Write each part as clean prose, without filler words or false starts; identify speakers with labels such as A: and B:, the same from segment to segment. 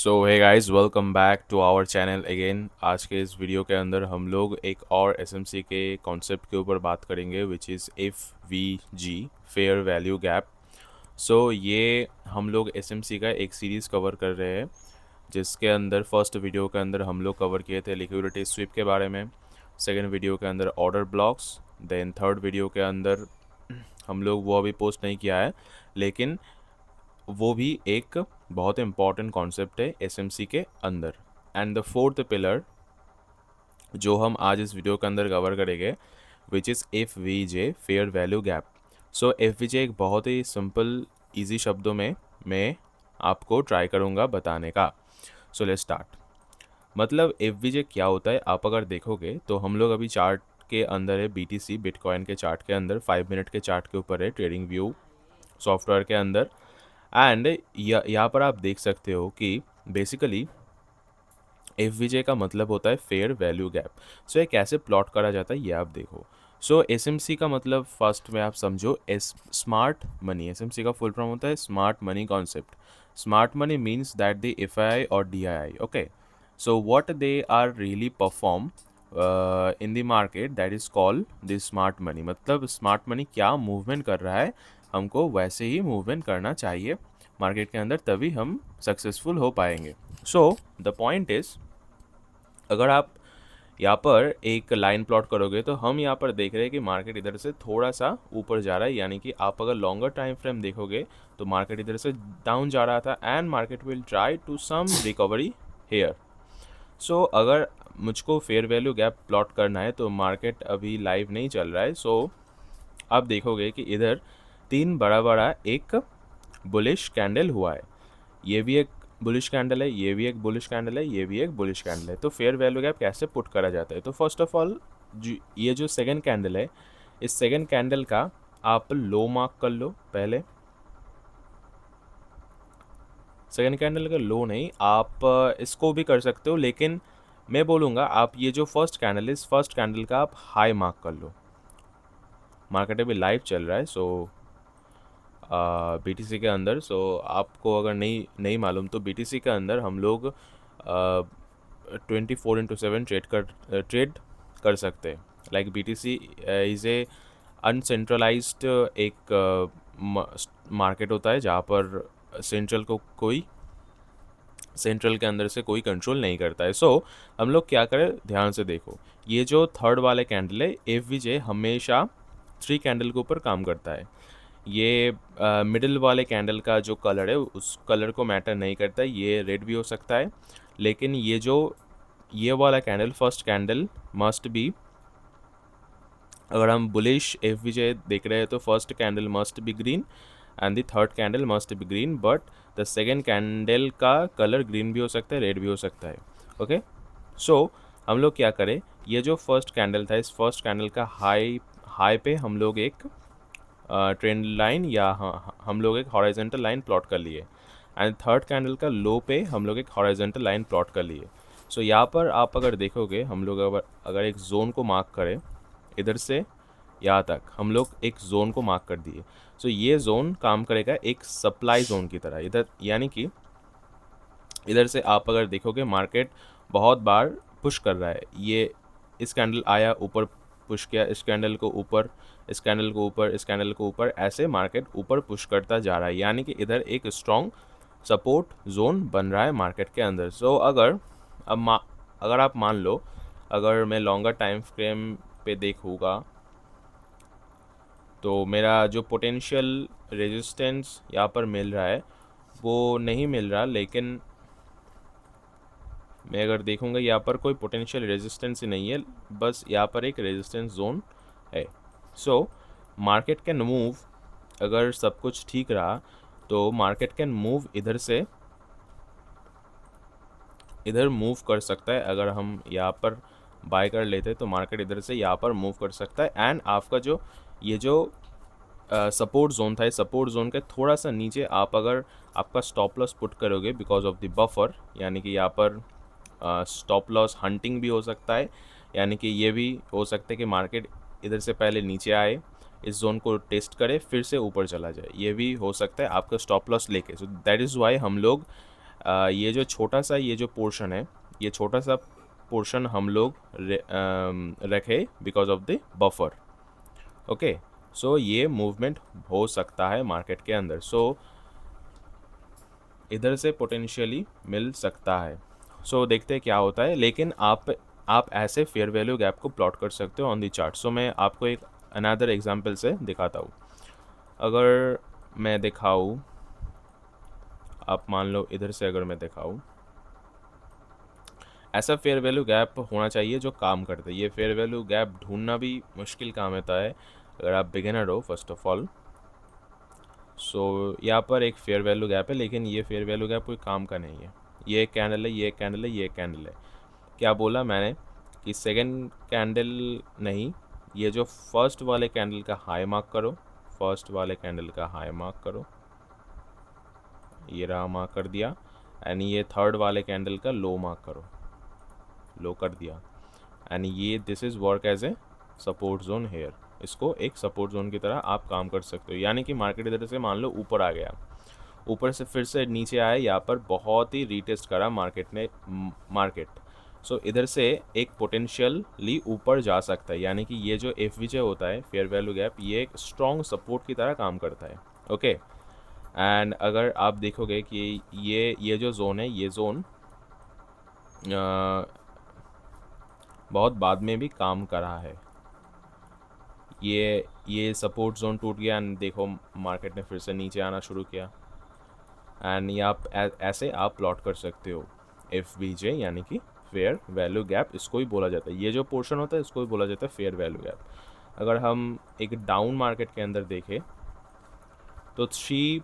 A: So hey guys, welcome back to our channel again. आज के इस वीडियो के अंदर हम लोग एक और एसएमसी के कॉन्सेप्ट के ऊपर बात करेंगे, which is F V G, fair value gap. So ये हम लोग एसएमसी का एक सीरीज़ कवर कर रहे हैं, जिसके अंदर फर्स्ट वीडियो के अंदर हम लोग कवर किए थे लिक्विडिटी स्वीप के बारे में, सेकेंड वीडियो के अंदर order blocks, then third video के अंदर हम लोग वो अभी पोस्ट नहीं किया है, लेकिन वो भी एक बहुत इंपॉर्टेंट कॉन्सेप्ट है एसएमसी के अंदर। एंड द फोर्थ पिलर जो हम आज इस वीडियो के अंदर कवर करेंगे, which is F V J, fair value gap. So F V J एक बहुत ही सिंपल ईजी शब्दों में मैं आपको ट्राई करूँगा बताने का। So let's start. मतलब एफ वी जे क्या होता है, आप अगर देखोगे तो हम लोग अभी चार्ट के अंदर है, बीटीसी बिटकॉइन के चार्ट के अंदर 5 मिनट के चार्ट के ऊपर है, ट्रेडिंग व्यू सॉफ्टवेयर के अंदर। एंड यहाँ पर आप देख सकते हो कि बेसिकली एफ वी जे का मतलब होता है फेयर वैल्यू गैप। सो ये कैसे प्लॉट करा जाता है ये आप देखो। सो एस एम सी का मतलब फर्स्ट में आप समझो, S smart money. S M C का फुल फॉर्म होता है smart money concept. Smart money means that the F I I और D I I, okay. So what they are really perform in the market, that is called the smart money. मतलब smart money क्या movement कर रहा है, हमको वैसे ही movement करना चाहिए मार्केट के अंदर, तभी हम सक्सेसफुल हो पाएंगे। सो द पॉइंट इज, अगर आप यहाँ पर एक लाइन प्लॉट करोगे तो हम यहाँ पर देख रहे हैं कि मार्केट इधर से थोड़ा सा ऊपर जा रहा है, यानी कि आप अगर लॉन्गर टाइम फ्रेम देखोगे तो मार्केट इधर से डाउन जा रहा था and market will try to some recovery here. So अगर मुझको फेयर वैल्यू गैप प्लॉट करना है तो मार्केट अभी लाइव नहीं चल रहा है। सो आप देखोगे कि इधर तीन बड़ा बड़ा एक बुलिश कैंडल हुआ है, ये भी एक बुलिश कैंडल है, ये भी एक बुलिश कैंडल है, ये भी एक बुलिश कैंडल है। तो फेयर वैल्यू गैप कैसे पुट करा जाता है, तो फर्स्ट ऑफ ऑल ये जो सेकंड कैंडल है, इस सेकंड कैंडल का आप लो मार्क कर लो पहले। सेकंड कैंडल का लो नहीं, आप इसको भी कर सकते हो, लेकिन मैं बोलूँगा आप ये जो फर्स्ट कैंडल है, इस फर्स्ट कैंडल का आप हाई मार्क कर लो। मार्केट अभी लाइव चल रहा है सो बीटीसी के अंदर। सो आपको अगर नहीं मालूम तो बीटीसी के अंदर हम लोग 24/7 ट्रेड कर सकते हैं। लाइक बीटीसी इज़ ए अनसेंट्रलाइज्ड एक मार्केट होता है, जहाँ पर सेंट्रल के अंदर से कोई कंट्रोल नहीं करता है। सो हम लोग क्या करें, ध्यान से देखो। ये जो थर्ड वाले कैंडल है, एफ वी जे हमेशा 3 कैंडल के ऊपर काम करता है। ये मिडिल वाले कैंडल का जो कलर है उस कलर को मैटर नहीं करता है, ये रेड भी हो सकता है, लेकिन ये वाला candle, first candle must be, अगर हम बुलिश एफ वी जे देख रहे हैं तो first candle must be green and the third candle must be green, but the second candle का कलर ग्रीन भी हो सकता है, रेड भी हो सकता है, ओके। सो हम लोग क्या करें, ये जो फर्स्ट कैंडल था, इस फर्स्ट कैंडल का हाई पे हम लोग एक ट्रेंड लाइन या हम लोग एक हॉरिजॉन्टल लाइन प्लॉट कर लिए, एंड थर्ड कैंडल का लो पे हम लोग एक हॉरिजॉन्टल लाइन प्लॉट कर लिए। सो यहाँ पर आप अगर देखोगे, हम लोग अगर एक जोन को मार्क करें, इधर से यहाँ तक हम लोग एक जोन को मार्क कर दिए। सो ये जोन काम करेगा एक सप्लाई जोन की तरह इधर, यानी कि इधर से आप अगर देखोगे मार्केट बहुत बार पुश कर रहा है। ये इस कैंडल आया, ऊपर पुश किया, इस कैंडल को ऊपर, इस कैंडल को ऊपर, इस कैंडल को ऊपर, ऐसे मार्केट ऊपर पुश करता जा रहा है, यानी कि इधर एक स्ट्रॉन्ग सपोर्ट जोन बन रहा है मार्केट के अंदर। सो अगर आप मान लो, अगर मैं लॉन्गर टाइम फ्रेम पे देखूँगा तो मेरा जो पोटेंशियल रेजिस्टेंस यहाँ पर मिल रहा है वो नहीं मिल रहा, लेकिन मैं अगर देखूँगा यहाँ पर कोई पोटेंशियल रेजिस्टेंस ही नहीं है, बस यहाँ पर एक रेजिस्टेंस जोन है। सो मार्केट कैन मूव, अगर सब कुछ ठीक रहा तो मार्केट कैन मूव इधर से इधर मूव कर सकता है। अगर हम यहाँ पर बाय कर लेते तो मार्केट इधर से यहाँ पर मूव कर सकता है, एंड आपका जो ये जो सपोर्ट जोन था, इस सपोर्ट जोन के थोड़ा सा नीचे आप अगर आपका स्टॉप लॉस पुट करोगे बिकॉज ऑफ द बफर, यानी कि यहाँ पर स्टॉप लॉस हंटिंग भी हो सकता है, यानी कि ये भी हो सकता है कि मार्केट इधर से पहले नीचे आए, इस जोन को टेस्ट करे, फिर से ऊपर चला जाए, ये भी हो सकता है आपका स्टॉप लॉस लेके। सो दैट इज़ वाई हम लोग ये जो छोटा सा ये जो पोर्शन है, ये छोटा सा पोर्शन हम लोग रखे because of the buffer. Okay, so ये मूवमेंट हो सकता है मार्केट के अंदर, सो इधर से पोटेंशियली मिल सकता है। सो देखते हैं क्या होता है, लेकिन आप ऐसे फेयर वैल्यू गैप को प्लॉट कर सकते हो ऑन दी चार्ट। सो मैं आपको एक अनदर एग्जांपल से दिखाता हूँ। अगर मैं दिखाऊँ, आप मान लो इधर से अगर मैं दिखाऊँ, ऐसा फेयर वैल्यू गैप होना चाहिए जो काम करते। ये फेयर वैल्यू गैप ढूंढना भी मुश्किल काम होता है अगर आप बिगिनर हो फर्स्ट ऑफ ऑल। सो यहाँ पर एक फेयर वैल्यू गैप है, लेकिन ये फेयर वैल्यू गैप कोई काम का नहीं है। ये एक कैंडल है, ये एक कैंडल है, ये एक कैंडल है। क्या बोला मैंने कि सेकंड कैंडल नहीं, ये जो फर्स्ट वाले कैंडल का हाई मार्क करो, फर्स्ट वाले कैंडल का हाई मार्क करो, ये रहा मार्क कर दिया। एंड ये थर्ड वाले कैंडल का लो मार्क करो, लो कर दिया। एंड ये this is work as a support zone here. इसको एक सपोर्ट जोन की तरह आप काम कर सकते हो। यानी कि मार्केट इधर से मान लो ऊपर आ गया, ऊपर से फिर से नीचे आया, यहाँ पर बहुत ही रीटेस्ट करा मार्केट ने मार्केट। सो इधर से एक पोटेंशियली ऊपर जा सकता है। यानी कि ये जो एफ होता है फेयर वैल्यू गैप, ये एक स्ट्रॉन्ग सपोर्ट की तरह काम करता है। ओके, एंड अगर आप देखोगे कि ये जो जोन है, ये जोन बहुत बाद में भी काम कर रहा है। ये सपोर्ट जोन टूट गया एंड देखो मार्केट ने फिर से नीचे आना शुरू किया। एंड ये आप ऐसे आप प्लॉट कर सकते हो एफ वी जे, यानी कि फेयर वैल्यू गैप इसको ही बोला जाता है। ये जो पोर्शन होता है इसको ही बोला जाता है फेयर वैल्यू गैप। अगर हम एक डाउन मार्केट के अंदर देखें तो 3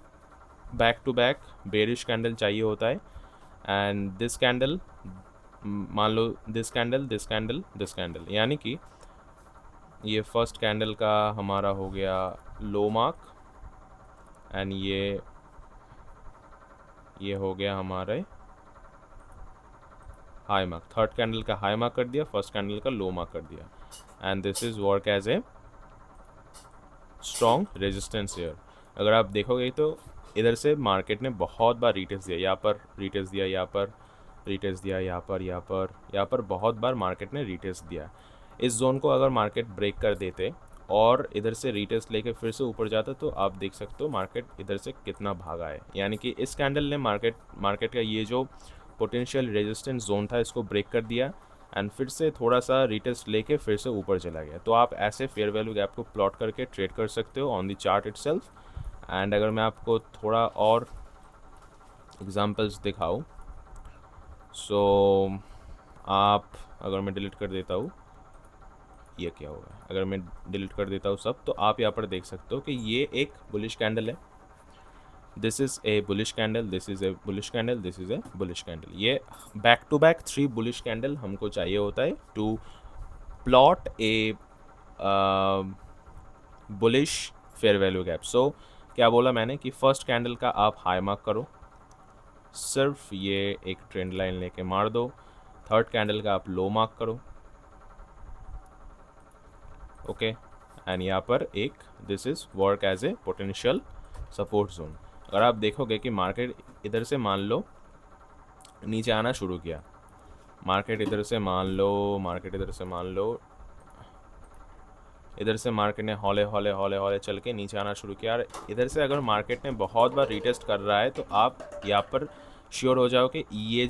A: back to back bearish candle चाहिए होता है। एंड दिस कैंडल, मान लो this candle, this candle, this candle, यानी कि ये फर्स्ट कैंडल का हमारा हो गया लो मार्क, एंड ये हो गया हमारे हाई मार्क। थर्ड कैंडल का हाई मार्क कर दिया, फर्स्ट कैंडल का लो मार्क कर दिया। And this is work as a strong resistance here. अगर आप देखोगे तो इधर से मार्केट ने बहुत बार रिटेस्ट दिया, यहाँ पर रिटेस्ट दिया, यहाँ पर रिटेस्ट दिया, यहाँ पर बहुत बार मार्केट ने रिटेस्ट दिया। इस जोन को अगर मार्केट ब्रेक कर देते और इधर से रिटेस्ट लेके फिर से ऊपर जाता तो आप देख सकते हो मार्केट इधर से कितना भागा है। यानी कि इस कैंडल ने मार्केट का ये जो पोटेंशियल रेजिस्टेंस जोन था इसको ब्रेक कर दिया एंड फिर से थोड़ा सा रिटेस्ट लेके फिर से ऊपर चला गया। तो आप ऐसे फेयर वैल्यू गैप को प्लॉट करके ट्रेड कर सकते हो on the chart itself. And अगर मैं आपको थोड़ा और एग्जांपल्स दिखाऊं, सो आप, अगर मैं डिलीट कर देता हूँ, ये क्या होगा, अगर मैं डिलीट कर देता हूँ सब, तो आप यहाँ पर देख सकते हो कि ये एक बुलिश कैंडल है, this is a bullish candle, this is a bullish candle, this is a bullish candle. ये back to back 3 bullish candle हमको चाहिए होता है to plot a bullish fair value gap. So क्या बोला मैंने कि फर्स्ट कैंडल का आप हाई मार्क करो, सिर्फ ये एक ट्रेंड लाइन लेके मार दो। थर्ड कैंडल का आप लो मार्क करो, ओके, एंड यहाँ पर एक this is work as a potential support zone. अगर आप देखोगे कि मार्केट इधर से मान लो नीचे आना शुरू किया, मार्केट इधर से मान लो इधर से मार्केट ने हौले हौले हौले हौले चल के नीचे आना शुरू किया, और इधर से अगर मार्केट ने बहुत बार रीटेस्ट कर रहा है तो आप यहाँ पर श्योर हो जाओ कि ये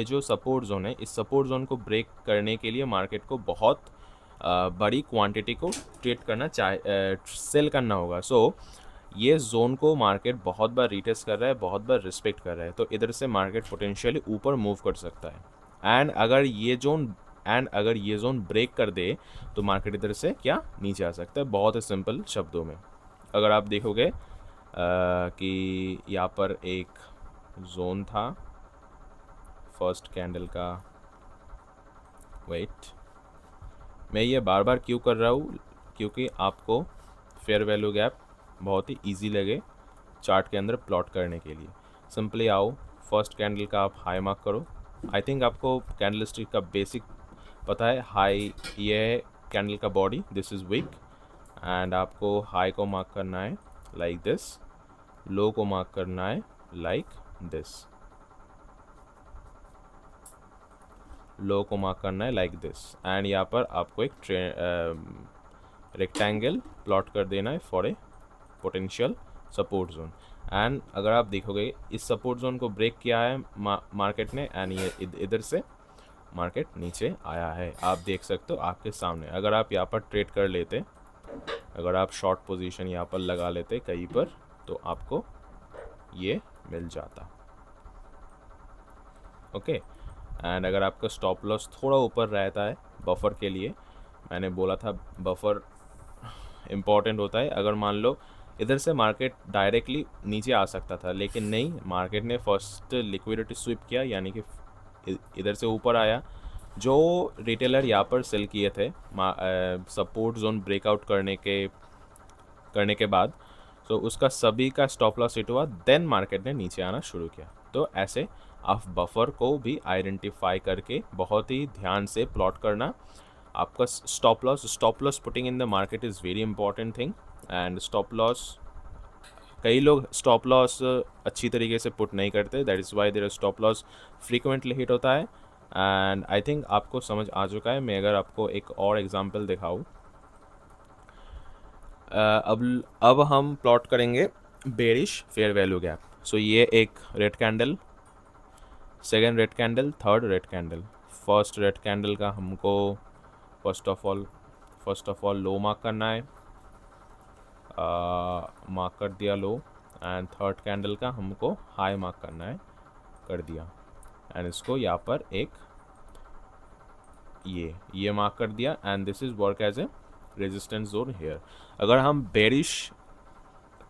A: जो सपोर्ट जोन है, इस सपोर्ट जोन को ब्रेक करने के लिए मार्केट को बहुत बड़ी क्वांटिटी को ट्रेड करना सेल करना होगा। सो ये जोन को मार्केट बहुत बार रीटेस्ट कर रहा है, बहुत बार रिस्पेक्ट कर रहा है, तो इधर से मार्केट पोटेंशियली ऊपर मूव कर सकता है। एंड अगर ये जोन ब्रेक कर दे तो मार्केट इधर से क्या नीचे आ सकता है। बहुत ही सिंपल शब्दों में अगर आप देखोगे कि यहाँ पर एक जोन था फर्स्ट कैंडल का, वेट, मैं ये बार बार क्यों कर रहा हूँ, क्योंकि आपको फेयर वैल्यू गैप बहुत ही इजी लगे चार्ट के अंदर प्लॉट करने के लिए। सिंपली आओ, फर्स्ट कैंडल का आप हाई मार्क करो। आई थिंक आपको कैंडल स्टिक का बेसिक पता है। हाई ये है कैंडल का body, this is wick, and आपको हाई को मार्क करना है लाइक दिस, लो को मार्क करना है लाइक दिस। लो को मार्क करना है लाइक दिस, एंड यहाँ पर आपको एक रेक्टेंगल प्लॉट कर देना है for a potential support zone. And अगर आप देखोगे इस सपोर्ट जोन को ब्रेक किया है मार्केट ने, एंड ये इधर से मार्केट नीचे आया है, आप देख सकते हो आपके सामने। अगर आप यहाँ पर ट्रेड कर लेते, अगर आप शॉर्ट पोजीशन यहाँ पर लगा लेते कहीं पर, तो आपको ये मिल जाता। ओके, एंड अगर आपका स्टॉप लॉस थोड़ा ऊपर रहता है बफर के लिए, मैंने बोला था बफर इम्पॉर्टेंट होता है। अगर मान लो इधर से मार्केट डायरेक्टली नीचे आ सकता था, लेकिन नहीं, मार्केट ने फर्स्ट लिक्विडिटी स्वीप किया, यानी कि इधर से ऊपर आया। जो रिटेलर यहाँ पर सेल किए थे सपोर्ट जोन ब्रेकआउट करने के बाद, तो उसका सभी का स्टॉप लॉस हिट हुआ, देन मार्केट ने नीचे आना शुरू किया। तो ऐसे आप बफर को भी आइडेंटिफाई करके बहुत ही ध्यान से प्लॉट करना। आपका stop loss putting in the market is very important thing. And stop loss, कई लोग स्टॉप लॉस अच्छी तरीके से पुट नहीं करते, that is why their stop loss frequently hit होता है। एंड आई थिंक आपको समझ आ चुका है। मैं अगर आपको एक और एग्जांपल दिखाऊँ, अब हम प्लॉट करेंगे bearish fair value gap. So ये एक red candle, second red candle, third red candle. First red candle का हमको first of all low mark करना है, मार्क कर दिया लो। एंड थर्ड कैंडल का हमको हाई मार्क करना है, कर दिया। एंड इसको यहाँ पर एक ये मार्क कर दिया, and this is work as a resistance zone here. अगर हम बेरिश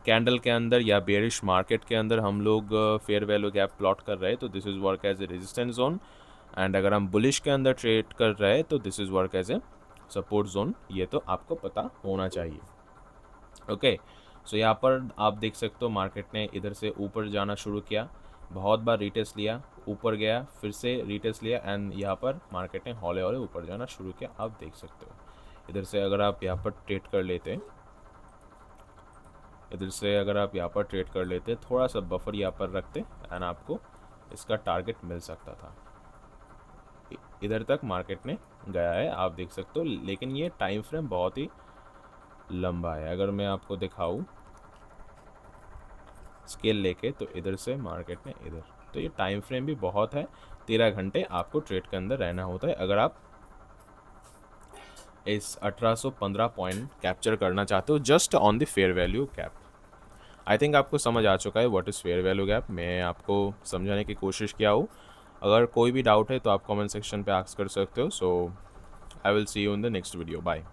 A: कैंडल के अंदर या बेरिश मार्केट के अंदर हम लोग फेयर वैल्यू गैप प्लॉट कर रहे हैं, तो this is work as a resistance zone. And अगर हम बुलिश के अंदर ट्रेड कर रहे हैं, तो this is work as a support zone. ये तो आपको पता होना चाहिए। ओके, सो यहाँ पर आप देख सकते हो मार्केट ने इधर से ऊपर जाना शुरू किया, बहुत बार रीटेस्ट लिया, ऊपर गया, फिर से रीटेस्ट लिया, एंड यहाँ पर मार्केट ने हौले हौले ऊपर जाना शुरू किया, आप देख सकते हो। इधर से अगर आप यहाँ पर ट्रेड कर लेते, थोड़ा सा बफर यहाँ पर रखते, एंड आपको इसका टारगेट मिल सकता था। इधर तक मार्केट ने गया है, आप देख सकते हो, लेकिन ये टाइम फ्रेम बहुत ही लंबा है। अगर मैं आपको दिखाऊं स्केल लेके, तो इधर से मार्केट ने इधर, तो ये टाइम फ्रेम भी बहुत है। 13 घंटे आपको ट्रेड के अंदर रहना होता है अगर आप इस 1815 पॉइंट कैप्चर करना चाहते हो just on the fair value gap. I think आपको समझ आ चुका है what is fair value gap. मैं आपको समझाने की कोशिश किया हूँ। अगर कोई भी डाउट है तो आप कमेंट सेक्शन पे आस्क कर सकते हो। So I will see you in the next video. Bye.